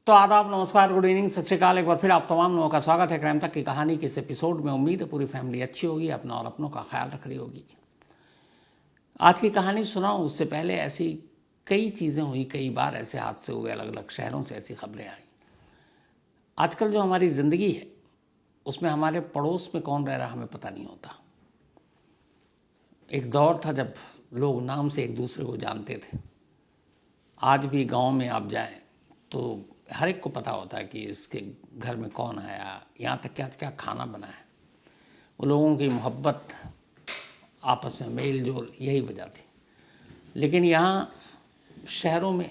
तो आदाब, नमस्कार, गुड इवनिंग, सत श्री अकाल। एक बार फिर आप तमाम लोगों का स्वागत है क्राइम तक की कहानी के इस एपिसोड में। उम्मीद है पूरी फैमिली अच्छी होगी, अपना और अपनों का ख्याल रख रही होगी। आज की कहानी सुनाऊं उससे पहले ऐसी कई चीज़ें हुई, कई बार ऐसे हादसे हुए, अलग अलग शहरों से ऐसी खबरें आई। आजकल जो हमारी ज़िंदगी है उसमें हमारे पड़ोस में कौन रह रहा हमें पता नहीं होता। एक दौर था जब लोग नाम से एक दूसरे को जानते थे। आज भी गांव में आप जाएं तो हर एक को पता होता है कि इसके घर में कौन आया, यहाँ तक क्या क्या खाना बना है। वो लोगों की मोहब्बत, आपस में मेल जोल, यही वजह थी। लेकिन यहाँ शहरों में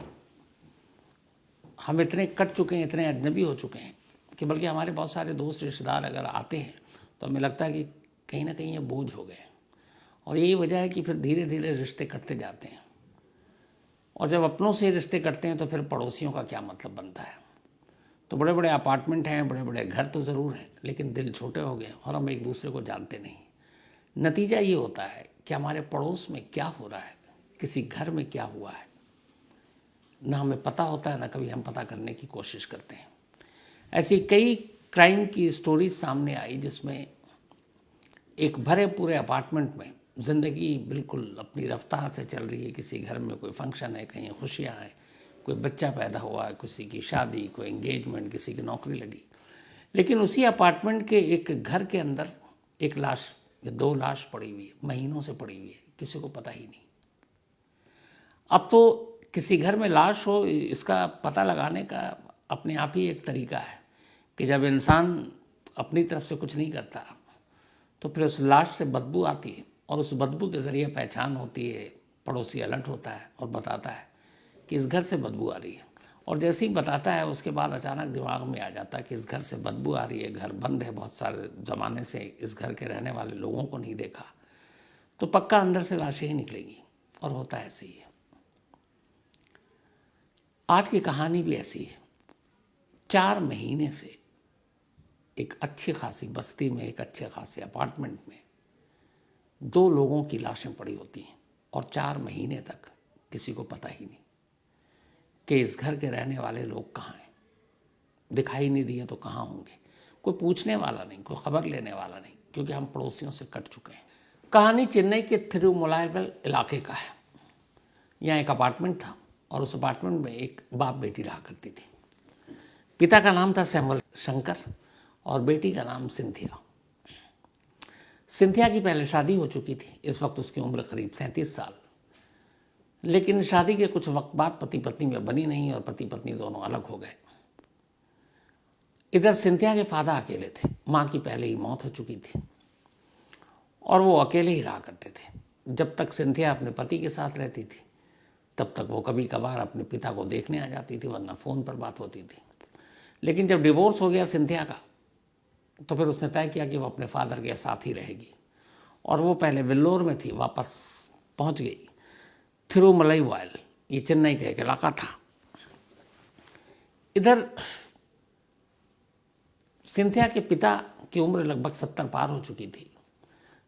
हम इतने कट चुके हैं, इतने अजनबी हो चुके हैं कि बल्कि हमारे बहुत सारे दोस्त रिश्तेदार अगर आते हैं तो हमें लगता है कि कहीं ना कहीं ये बोझ हो गए। और यही वजह है कि फिर धीरे धीरे रिश्ते कटते जाते हैं। और जब अपनों से रिश्ते कटते हैं तो फिर पड़ोसियों का क्या मतलब बनता है। तो बड़े बड़े अपार्टमेंट हैं, बड़े बड़े घर तो ज़रूर हैं, लेकिन दिल छोटे हो गए और हम एक दूसरे को जानते नहीं। नतीजा ये होता है कि हमारे पड़ोस में क्या हो रहा है, किसी घर में क्या हुआ है, ना हमें पता होता है, ना कभी हम पता करने की कोशिश करते हैं। ऐसी कई क्राइम की स्टोरीज सामने आई जिसमें एक भरे पूरे अपार्टमेंट में ज़िंदगी बिल्कुल अपनी रफ्तार से चल रही है। किसी घर में कोई फंक्शन है, कहीं खुशियाँ हैं, कोई बच्चा पैदा हुआ है, किसी की शादी, कोई एंगेजमेंट, किसी की नौकरी लगी। लेकिन उसी अपार्टमेंट के एक घर के अंदर एक लाश या दो लाश पड़ी हुई है, महीनों से पड़ी हुई है, किसी को पता ही नहीं। अब तो किसी घर में लाश हो, इसका पता लगाने का अपने आप ही एक तरीका है कि जब इंसान अपनी तरफ से कुछ नहीं करता तो फिर उस लाश से बदबू आती है और उस बदबू के ज़रिए पहचान होती है। पड़ोसी अलर्ट होता है और बताता है कि इस घर से बदबू आ रही है। और जैसे ही बताता है उसके बाद अचानक दिमाग में आ जाता है कि इस घर से बदबू आ रही है, घर बंद है, बहुत सारे ज़माने से इस घर के रहने वाले लोगों को नहीं देखा, तो पक्का अंदर से लाशें ही निकलेंगी। और होता ऐसे ही है। आज की कहानी भी ऐसी है। 4 महीने से एक अच्छी खासी बस्ती में, एक अच्छे खासे अपार्टमेंट में 2 लोगों की लाशें पड़ी होती हैं और 4 महीने तक किसी को पता ही नहीं कि इस घर के रहने वाले लोग कहाँ हैं। दिखाई नहीं दिए तो कहाँ होंगे। कोई पूछने वाला नहीं, कोई खबर लेने वाला नहीं, क्योंकि हम पड़ोसियों से कट चुके हैं। कहानी चेन्नई के थिरुमुलाइवल इलाके का है। यहाँ एक अपार्टमेंट था और उस अपार्टमेंट में एक बाप बेटी रहा करती थी। पिता का नाम था सैमुअल शंकर और बेटी का नाम सिंथिया। सिंथिया की पहले शादी हो चुकी थी। इस वक्त उसकी उम्र करीब 37 साल। लेकिन शादी के कुछ वक्त बाद पति पत्नी में बनी नहीं और पति पत्नी दोनों अलग हो गए। इधर सिंथिया के फादर अकेले थे। माँ की पहले ही मौत हो चुकी थी और वो अकेले ही रहा करते थे। जब तक सिंथिया अपने पति के साथ रहती थी तब तक वो कभी कभार अपने पिता को देखने आ जाती थी, वरना फ़ोन पर बात होती थी। लेकिन जब डिवोर्स हो गया सिंथिया का तो फिर उसने तय किया कि वो अपने फादर के साथ ही रहेगी। और वो पहले वेल्लोर में थी, वापस पहुंच गई थिरुमलाईवाल। ये चेन्नई का एक इलाका था। इधर सिंथिया के पिता की उम्र लगभग 70 पार हो चुकी थी।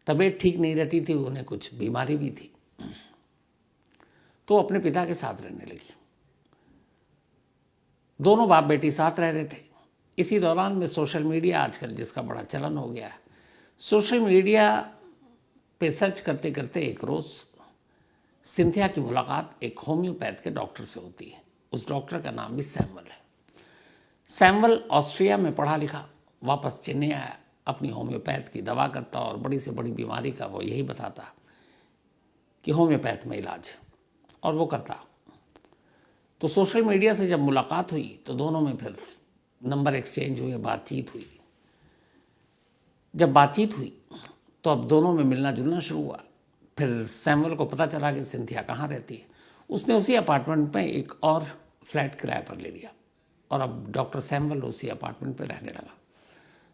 तबीयत ठीक नहीं रहती थी, उन्हें कुछ बीमारी भी थी, तो अपने पिता के साथ रहने लगी। दोनों बाप बेटी साथ रह रहे थे। इसी दौरान में सोशल मीडिया, आजकल जिसका बड़ा चलन हो गया है, सोशल मीडिया पे सर्च करते करते एक रोज़ सिंथिया की मुलाकात एक होम्योपैथ के डॉक्टर से होती है। उस डॉक्टर का नाम भी सैमुअल है। सैमुअल ऑस्ट्रिया में पढ़ा लिखा, वापस चेन्नई आया, अपनी होम्योपैथ की दवा करता और बड़ी से बड़ी बीमारी का वो यही बताता कि होम्योपैथ में इलाज है, और वो करता। तो सोशल मीडिया से जब मुलाकात हुई तो दोनों में फिर नंबर एक्सचेंज हुए, बातचीत हुई। जब बातचीत हुई तो अब दोनों में मिलना जुलना शुरू हुआ। फिर सैमुअल को पता चला कि सिंथिया कहाँ रहती है। उसने उसी अपार्टमेंट में एक और फ्लैट किराए पर ले लिया और अब डॉक्टर सैमुअल उसी अपार्टमेंट पर रहने लगा।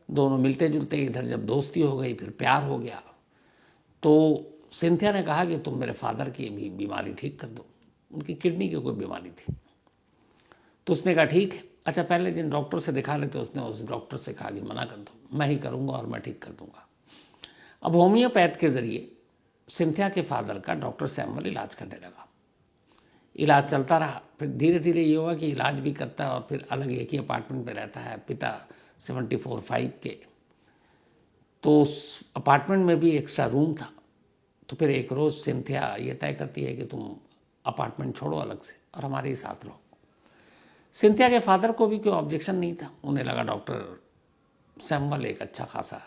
दोनों मिलते जुलते, इधर जब दोस्ती हो गई, फिर प्यार हो गया। तो सिंथिया ने कहा कि तुम मेरे फादर की भी बीमारी ठीक कर दो। उनकी किडनी की कोई बीमारी थी। तो उसने कहा ठीक है। अच्छा, पहले दिन डॉक्टर से दिखा लेते। उसने उस डॉक्टर से कहा कि मना कर दो, मैं ही करूँगा और मैं ठीक कर दूँगा। अब होम्योपैथ के ज़रिए सिंथिया के फादर का डॉक्टर सैमुअल इलाज करने लगा। इलाज चलता रहा। फिर धीरे धीरे ये हुआ कि इलाज भी करता है और फिर अलग एक ही अपार्टमेंट में रहता है, पिता 74-5 के। तो उस अपार्टमेंट में भी एक्स्ट्रा रूम था। तो फिर एक रोज़ सिंथिया ये तय करती है कि तुम अपार्टमेंट छोड़ो अलग से और हमारे ही साथ रहो। सिंथिया के फादर को भी कोई ऑब्जेक्शन नहीं था, उन्हें लगा डॉक्टर सैमुअल एक अच्छा खासा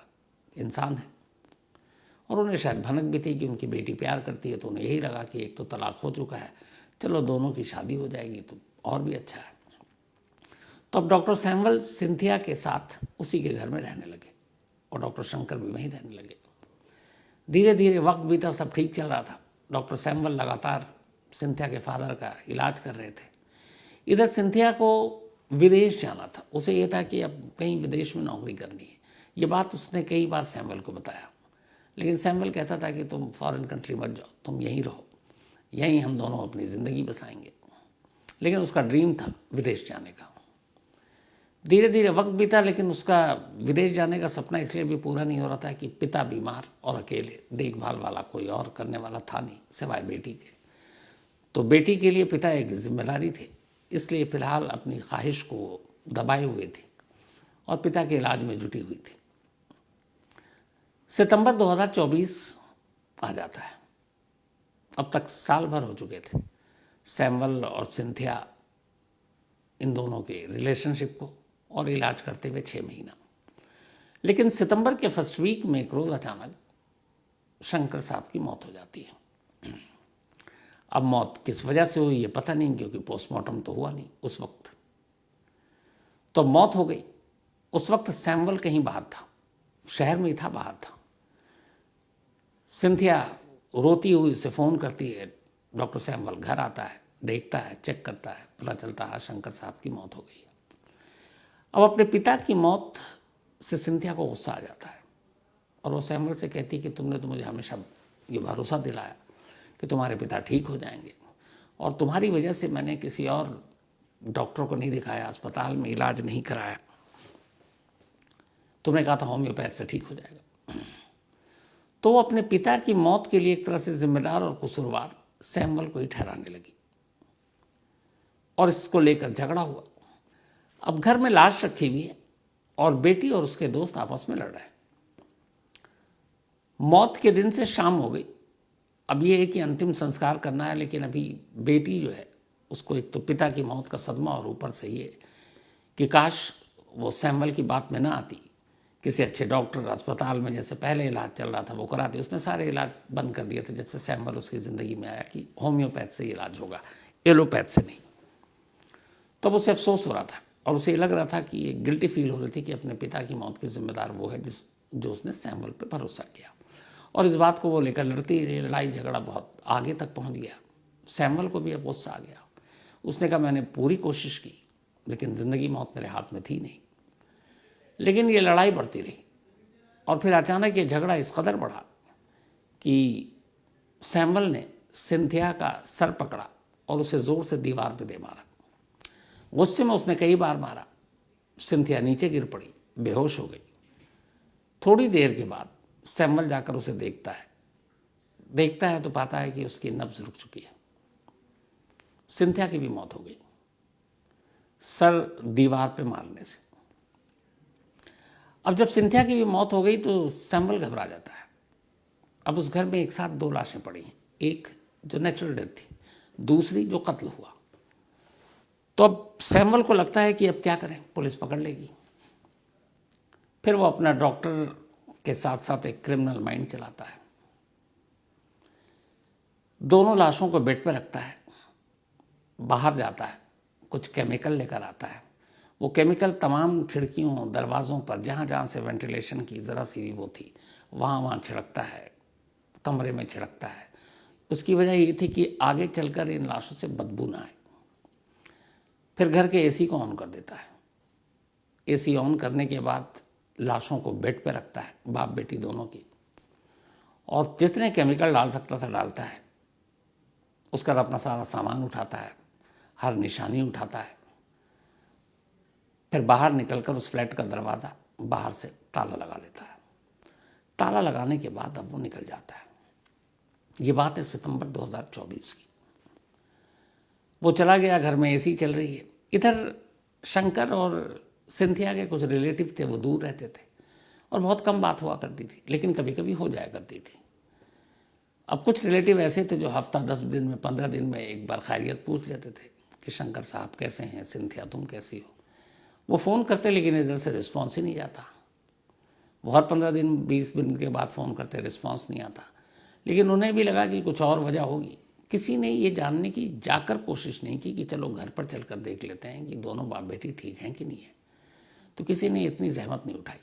इंसान है, और उन्हें शायद भनक भी थी कि उनकी बेटी प्यार करती है, तो उन्हें यही लगा कि एक तो तलाक हो चुका है, चलो दोनों की शादी हो जाएगी तो और भी अच्छा है। तो अब डॉक्टर सैमुअल सिंथिया के साथ उसी के घर में रहने लगे और डॉक्टर शंकर भी वहीं रहने लगे। धीरे धीरे वक्त बीता, सब ठीक चल रहा था। डॉक्टर सैमुअल लगातार सिंथिया के फादर का इलाज कर रहे थे। इधर सिंथिया को विदेश जाना था, उसे ये था कि अब कहीं विदेश में नौकरी करनी है। ये बात उसने कई बार सैमुअल को बताया, लेकिन सैमुअल कहता था कि तुम फॉरेन कंट्री मत जाओ, तुम यहीं रहो, यहीं हम दोनों अपनी ज़िंदगी बसाएंगे। लेकिन उसका ड्रीम था विदेश जाने का। धीरे धीरे वक्त बीता, लेकिन उसका विदेश जाने का सपना इसलिए भी पूरा नहीं हो रहा था कि पिता बीमार और अकेले, देखभाल वाला कोई और करने वाला था नहीं सिवाय बेटी के। तो बेटी के लिए पिता एक जिम्मेदारी थे, इसलिए फिलहाल अपनी ख्वाहिश को दबाए हुए थी और पिता के इलाज में जुटी हुई थी। सितंबर 2024 आ जाता है। अब तक साल भर हो चुके थे सैमुअल और सिंथिया इन दोनों के रिलेशनशिप को, और इलाज करते हुए 6 महीना। लेकिन सितंबर के फर्स्ट वीक में एक रोज़ अचानक शंकर साहब की मौत हो जाती है। अब मौत किस वजह से हुई ये पता नहीं, क्योंकि पोस्टमार्टम तो हुआ नहीं उस वक्त। तो मौत हो गई। उस वक्त सैमुअल कहीं बाहर था, शहर में ही था, बाहर था। सिंथिया रोती हुई उसे फ़ोन करती है। डॉक्टर सैमुअल घर आता है, देखता है, चेक करता है, पता चलता है शंकर साहब की मौत हो गई है। अब अपने पिता की मौत से सिंथिया को गुस्सा आ जाता है और वो सैमुअल से कहती कि तुमने तो मुझे हमेशा ये भरोसा दिलाया कि तुम्हारे पिता ठीक हो जाएंगे, और तुम्हारी वजह से मैंने किसी और डॉक्टर को नहीं दिखाया, अस्पताल में इलाज नहीं कराया। तुमने कहा था होम्योपैथ से ठीक हो जाएगा। तो वो अपने पिता की मौत के लिए एक तरह से जिम्मेदार और कसूरवार सैमुअल को ही ठहराने लगी और इसको लेकर झगड़ा हुआ। अब घर में लाश रखी हुई है और बेटी और उसके दोस्त आपस में लड़ रहे हैं। मौत के दिन से शाम हो गई। अब ये है कि अंतिम संस्कार करना है, लेकिन अभी बेटी जो है उसको एक तो पिता की मौत का सदमा, और ऊपर से ये कि काश वो सैमुअल की बात में ना आती, किसी अच्छे डॉक्टर अस्पताल में जैसे पहले इलाज चल रहा था वो कराती। उसने सारे इलाज बंद कर दिए थे जब से सैमुअल उसकी ज़िंदगी में आया कि होम्योपैथ से इलाज होगा, एलोपैथ से नहीं। तब उसे अफसोस हो रहा था और उसे लग रहा था कि ये गिल्टी फील हो रही थी कि अपने पिता की मौत की जिम्मेदार वो है जो उसने सैमुअल पे भरोसा किया। और इस बात को वो लेकर लड़ती रही, लड़ाई झगड़ा बहुत आगे तक पहुंच गया। सैमुअल को भी अब गुस्सा आ गया। उसने कहा मैंने पूरी कोशिश की, लेकिन ज़िंदगी मौत मेरे हाथ में थी नहीं। लेकिन ये लड़ाई बढ़ती रही और फिर अचानक ये झगड़ा इस कदर बढ़ा कि सैमुअल ने सिंथिया का सर पकड़ा और उसे ज़ोर से दीवार पे दे मारा। गुस्से में उसने कई बार मारा। सिंथिया नीचे गिर पड़ी, बेहोश हो गई। थोड़ी देर के बाद सैमुअल जाकर उसे देखता है तो पाता है कि उसकी नब्ज रुक चुकी है। सिंथिया की भी मौत हो गई, सर दीवार पे मारने से। अब जब सिंथिया की भी मौत हो गई तो सैमुअल घबरा जाता है। अब उस घर में एक साथ 2 लाशें पड़ी हैं, एक जो नेचुरल डेथ थी, दूसरी जो कत्ल हुआ। तो अब सैमुअल को लगता है कि अब क्या करें, पुलिस पकड़ लेगी। फिर वो अपना डॉक्टर के साथ साथ एक क्रिमिनल माइंड चलाता है। दोनों लाशों को बेड पर रखता है, बाहर जाता है, कुछ केमिकल लेकर आता है। वो केमिकल तमाम खिड़कियों दरवाज़ों पर जहाँ जहाँ से वेंटिलेशन की ज़रा सी भी वो थी वहाँ छिड़कता है, कमरे में छिड़कता है। उसकी वजह ये थी कि आगे चलकर इन लाशों से बदबू ना आए। फिर घर के एसी को ऑन कर देता है। एसी ऑन करने के बाद लाशों को बेड पे रखता है, बाप बेटी दोनों की, और जितने केमिकल डाल सकता था डालता है। उसका अपना सारा सामान उठाता है, हर निशानी उठाता है। फिर बाहर निकलकर उस फ्लैट का दरवाज़ा बाहर से ताला लगा लेता है। ताला लगाने के बाद अब वो निकल जाता है। ये बात है सितंबर 2024 की। वो चला गया, घर में एसी चल रही है। इधर शंकर और सिंथिया के कुछ रिलेटिव थे, वो दूर रहते थे और बहुत कम बात हुआ करती थी, लेकिन कभी कभी हो जाया करती थी। अब कुछ रिलेटिव ऐसे थे जो हफ्ता 10 दिन में 15 दिन में एक बार खैरियत पूछ लेते थे कि शंकर साहब कैसे हैं, सिंथिया तुम कैसी हो। वो फ़ोन करते लेकिन इधर से रिस्पॉन्स ही नहीं जाता। वो हर 15 दिन 20 दिन के बाद फ़ोन करते, रिस्पॉन्स नहीं आता। लेकिन उन्हें भी लगा कि कुछ और वजह होगी। किसी ने ये जानने की जाकर कोशिश नहीं की कि चलो घर पर चलकर देख लेते हैं कि दोनों बाप बेटी ठीक हैं कि नहीं है। तो किसी ने इतनी जहमत नहीं उठाई।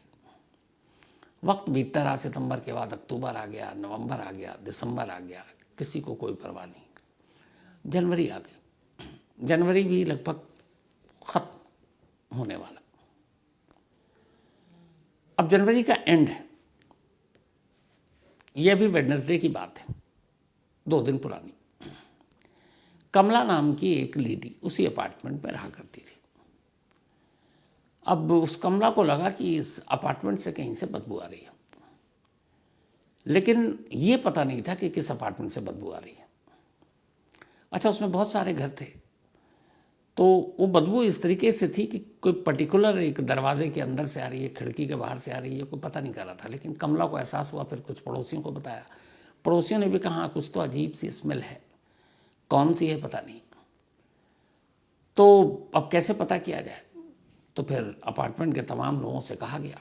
वक्त बीतता रहा, सितंबर के बाद अक्टूबर आ गया, नवंबर आ गया, दिसंबर आ गया, किसी को कोई परवाह नहीं। जनवरी आ गई। जनवरी भी लगभग खत्म होने वाला। अब जनवरी का एंड है। यह भी वेडनेसडे की बात है, 2 दिन पुरानी। कमला नाम की एक लेडी उसी अपार्टमेंट में रहा करती थी। अब उस कमला को लगा कि इस अपार्टमेंट से कहीं से बदबू आ रही है, लेकिन ये पता नहीं था कि किस अपार्टमेंट से बदबू आ रही है। अच्छा, उसमें बहुत सारे घर थे, तो वो बदबू इस तरीके से थी कि कोई पर्टिकुलर एक दरवाजे के अंदर से आ रही है, खिड़की के बाहर से आ रही है, कोई पता नहीं कर रहा था। लेकिन कमला को एहसास हुआ, फिर कुछ पड़ोसियों को बताया। पड़ोसियों ने भी कहा कुछ तो अजीब सी स्मेल है, कौन सी है पता नहीं। तो अब कैसे पता किया जाए? तो फिर अपार्टमेंट के तमाम लोगों से कहा गया।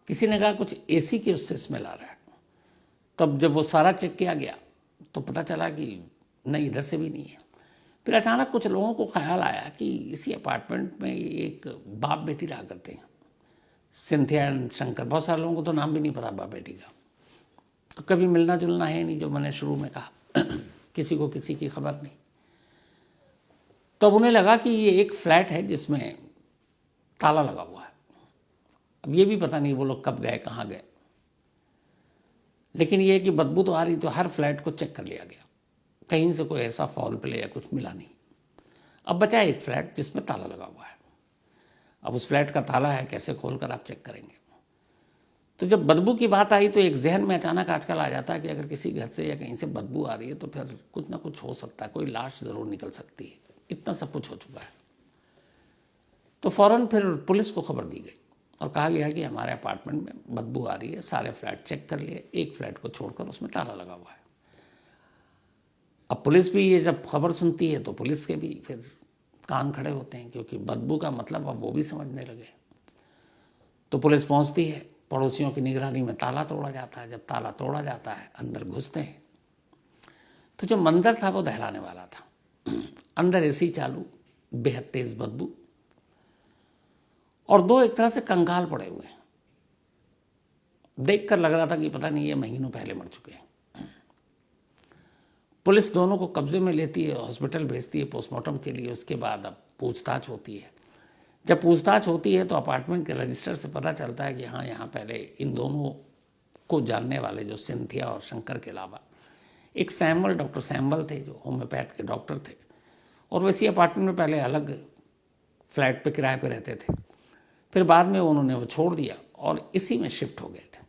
किसी ने कहा कुछ एसी की उससे स्मेल आ रहा है। तब जब वो सारा चेक किया गया तो पता चला कि नहीं, इधर से भी नहीं है। फिर अचानक कुछ लोगों को ख्याल आया कि इसी अपार्टमेंट में एक बाप बेटी रहा करते हैं, सिंथिया एंड शंकर। बहुत सारे लोगों को तो नाम भी नहीं पता बाप बेटी का, तो कभी मिलना जुलना है नहीं, जो मैंने शुरू में कहा किसी को किसी की खबर नहीं। तब उन्हें लगा कि ये एक फ्लैट है जिसमें ताला लगा हुआ है। अब ये भी पता नहीं वो लोग कब गए, कहाँ गए, लेकिन ये कि बदबू तो आ रही, तो हर फ्लैट को चेक कर लिया गया, कहीं से कोई ऐसा फॉल प्ले या कुछ मिला नहीं। अब बचा एक फ्लैट जिसमें ताला लगा हुआ है। अब उस फ्लैट का ताला है, कैसे खोलकर आप चेक करेंगे? तो जब बदबू की बात आई तो एक जहन में अचानक आजकल आ जाता है कि अगर किसी घर से या कहीं से बदबू आ रही है तो फिर कुछ ना कुछ हो सकता है, कोई लाश ज़रूर निकल सकती है। इतना सब कुछ हो चुका है। तो फ़ौरन फिर पुलिस को खबर दी गई और कहा गया कि हमारे अपार्टमेंट में बदबू आ रही है, सारे फ्लैट चेक कर लिए, एक फ्लैट को छोड़कर उसमें ताला लगा हुआ है। अब पुलिस भी ये जब खबर सुनती है तो पुलिस के भी फिर कान खड़े होते हैं, क्योंकि बदबू का मतलब अब वो भी समझने लगे। तो पुलिस पहुंचती है, पड़ोसियों की निगरानी में ताला तोड़ा जाता है। जब ताला तोड़ा जाता है, अंदर घुसते हैं, तो जो मंजर था वो दहलाने वाला था। अंदर एसी चालू, बेहद तेज बदबू, और 2 एक तरह से कंगाल पड़े हुए हैं। देखकर लग रहा था कि पता नहीं ये महीनों पहले मर चुके हैं। पुलिस दोनों को कब्जे में लेती है, हॉस्पिटल भेजती है पोस्टमार्टम के लिए। उसके बाद अब पूछताछ होती है। जब पूछताछ होती है तो अपार्टमेंट के रजिस्टर से पता चलता है कि हाँ, यहाँ पहले इन दोनों को जानने वाले जो सिंथिया और शंकर के अलावा एक सैमुअल, डॉक्टर सैमुअल थे जो होम्योपैथ के डॉक्टर थे, और वैसी अपार्टमेंट में पहले अलग फ्लैट पे किराए पे रहते थे। फिर बाद में उन्होंने वो छोड़ दिया और इसी में शिफ्ट हो गए थे।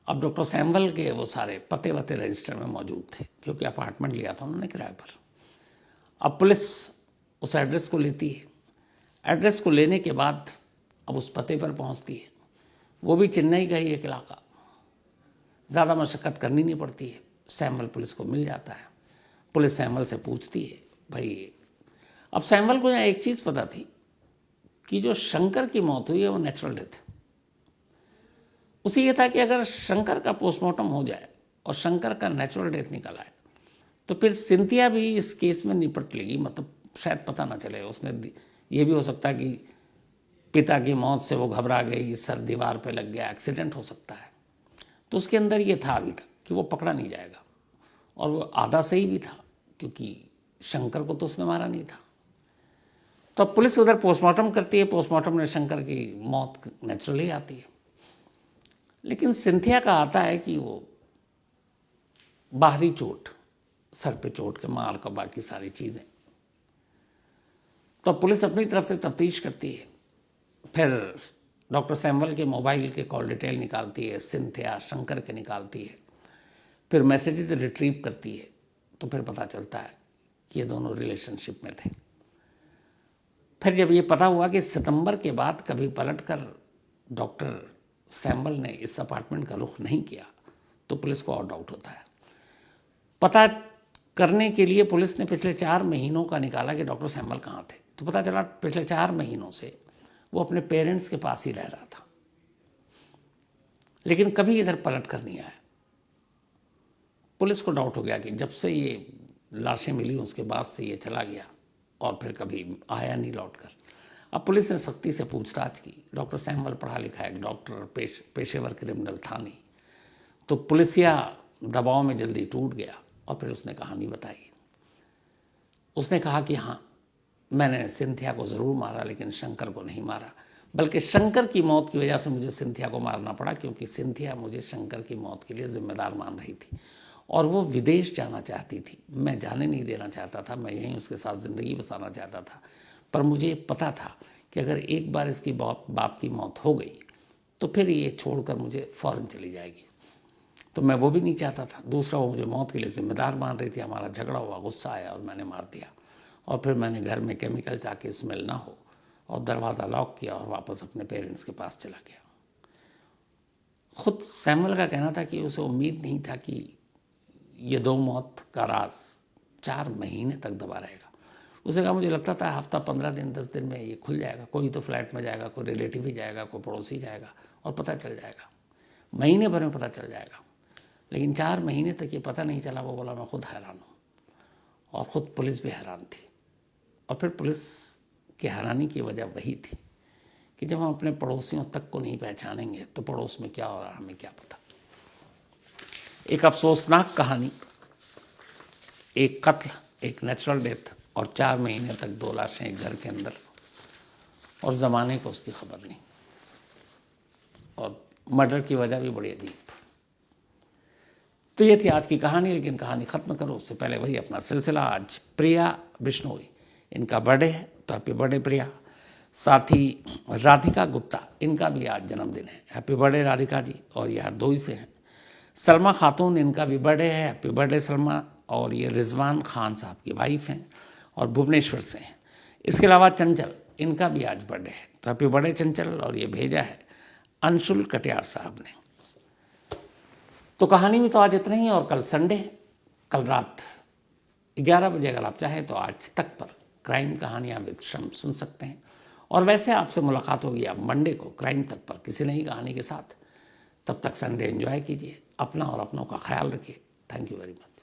अब डॉक्टर सैमुअल के वो सारे पते वते रजिस्टर में मौजूद थे, क्योंकि अपार्टमेंट लिया था उन्होंने किराए पर। अब पुलिस उस एड्रेस को लेती है। एड्रेस को लेने के बाद अब उस पते पर पहुंचती है। वो भी चेन्नई का ही एक इलाका, ज़्यादा मशक्क़त करनी नहीं पड़ती है। सैमुअल पुलिस को मिल जाता है। पुलिस सैमुअल से पूछती है भाई। अब सैमुअल को यहाँ एक चीज़ पता थी कि जो शंकर की मौत हुई है वो नेचुरल डेथ है। उसे ये था कि अगर शंकर का पोस्टमार्टम हो जाए और शंकर का नेचुरल डेथ निकल आए तो फिर सिंथिया भी इस केस में निपट लेगी, मतलब शायद पता ना चले। उसने ये भी हो सकता है कि पिता की मौत से वो घबरा गई, सर दीवार पे लग गया, एक्सीडेंट हो सकता है। तो उसके अंदर ये था अभी तक कि वो पकड़ा नहीं जाएगा, और वो आधा सही भी था क्योंकि शंकर को तो उसने मारा नहीं था। तो अब पुलिस उधर पोस्टमार्टम करती है। पोस्टमार्टम में शंकर की मौत नेचुरली आती है, लेकिन सिंथिया का आता है कि वो बाहरी चोट, सर पे चोट के मार का, बाकी सारी चीज़ें। तो पुलिस अपनी तरफ से तफ्तीश करती है। फिर डॉक्टर सैमुअल के मोबाइल के कॉल डिटेल निकालती है, सिंथिया शंकर के निकालती है। फिर मैसेजेस रिट्रीव करती है। तो फिर पता चलता है कि ये दोनों रिलेशनशिप में थे। फिर जब ये पता हुआ कि सितंबर के बाद कभी पलटकर डॉक्टर सैमुअल ने इस अपार्टमेंट का रुख नहीं किया, तो पुलिस को और डाउट होता है। पता करने के लिए पुलिस ने पिछले 4 महीनों का निकाला कि डॉक्टर सैमुअल कहाँ थे, तो पता चला पिछले 4 महीनों से वो अपने पेरेंट्स के पास ही रह रहा था, लेकिन कभी इधर पलट कर नहीं आया। पुलिस को डाउट हो गया कि जब से ये लाशें मिली उसके बाद से ये चला गया और फिर कभी आया नहीं लौट कर। अब पुलिस ने सख्ती से पूछताछ की। डॉक्टर सैमुअल पढ़ा लिखा एक डॉक्टर, पेशेवर क्रिमिनल था नहीं, तो पुलिसिया दबाव में जल्दी टूट गया और फिर उसने कहानी बताई। उसने कहा कि हाँ, मैंने सिंथिया को ज़रूर मारा लेकिन शंकर को नहीं मारा, बल्कि शंकर की मौत की वजह से मुझे सिंथिया को मारना पड़ा, क्योंकि सिंथिया मुझे शंकर की मौत के लिए जिम्मेदार मान रही थी और वो विदेश जाना चाहती थी। मैं जाने नहीं देना चाहता था, मैं यहीं उसके साथ ज़िंदगी बसाना चाहता था, पर मुझे पता था कि अगर एक बार इसकी बाप की मौत हो गई तो फिर ये छोड़कर मुझे फ़ौरन चली जाएगी, तो मैं वो भी नहीं चाहता था। दूसरा, वो मुझे मौत के लिए जिम्मेदार मान रही थी। हमारा झगड़ा हुआ, गुस्सा आया और मैंने मार दिया। और फिर मैंने घर में केमिकल ताकि स्मेल ना हो और दरवाज़ा लॉक किया और वापस अपने पेरेंट्स के पास चला गया। खुद सैमुअल का कहना था कि उसे उम्मीद नहीं था कि ये 2 मौत का राज 4 महीने तक दबा रहेगा। उसे कहा, मुझे लगता था हफ्ता 15 दिन 10 दिन में ये खुल जाएगा, कोई तो फ्लैट में जाएगा, कोई रिलेटिव ही जाएगा, कोई पड़ोसी जाएगा और पता चल जाएगा, महीने भर में पता चल जाएगा। लेकिन 4 महीने तक ये पता नहीं चला। वो बोला, मैं खुद हैरान हूँ। और ख़ुद पुलिस भी हैरान थी। और फिर पुलिस की हैरानी की वजह वही थी कि जब हम अपने पड़ोसियों तक को नहीं पहचानेंगे तो पड़ोस में क्या हो रहा है हमें क्या पता। एक अफसोसनाक कहानी, एक कत्ल, एक नेचुरल डेथ और 4 महीने तक 2 लाशें एक घर के अंदर, और ज़माने को उसकी खबर नहीं। और मर्डर की वजह भी बड़ी अजीब। तो ये थी आज की कहानी। लेकिन कहानी ख़त्म करो उससे पहले वही अपना सिलसिला। आज प्रिया बिश्नोई, इनका बर्थडे है, तो हैप्पी बर्थडे प्रिया। साथ ही राधिका गुप्ता, इनका भी आज जन्मदिन है। Happy birthday Radhika ji. और ये हरदोई से हैं। सलमा खातून, इनका भी बर्थडे है। Happy birthday Salma. और ये रिजवान खान साहब की वाइफ हैं और भुवनेश्वर से हैं। इसके अलावा चंचल, इनका भी आज बर्थडे है, तो हैप्पी बर्थडे चंचल। और ये भेजा है अंशुल कटियार साहब ने। तो कहानी में तो आज इतना ही। और कल संडे है, कल रात 11 बजे अगर आप चाहें तो आज तक पर क्राइम कहानियाँ विद शम्स सुन सकते हैं। और वैसे आपसे मुलाकात होगी अब मंडे को क्राइम तक पर किसी नई कहानी के साथ। तब तक संडे एंजॉय कीजिए, अपना और अपनों का ख्याल रखिए। Thank you very much.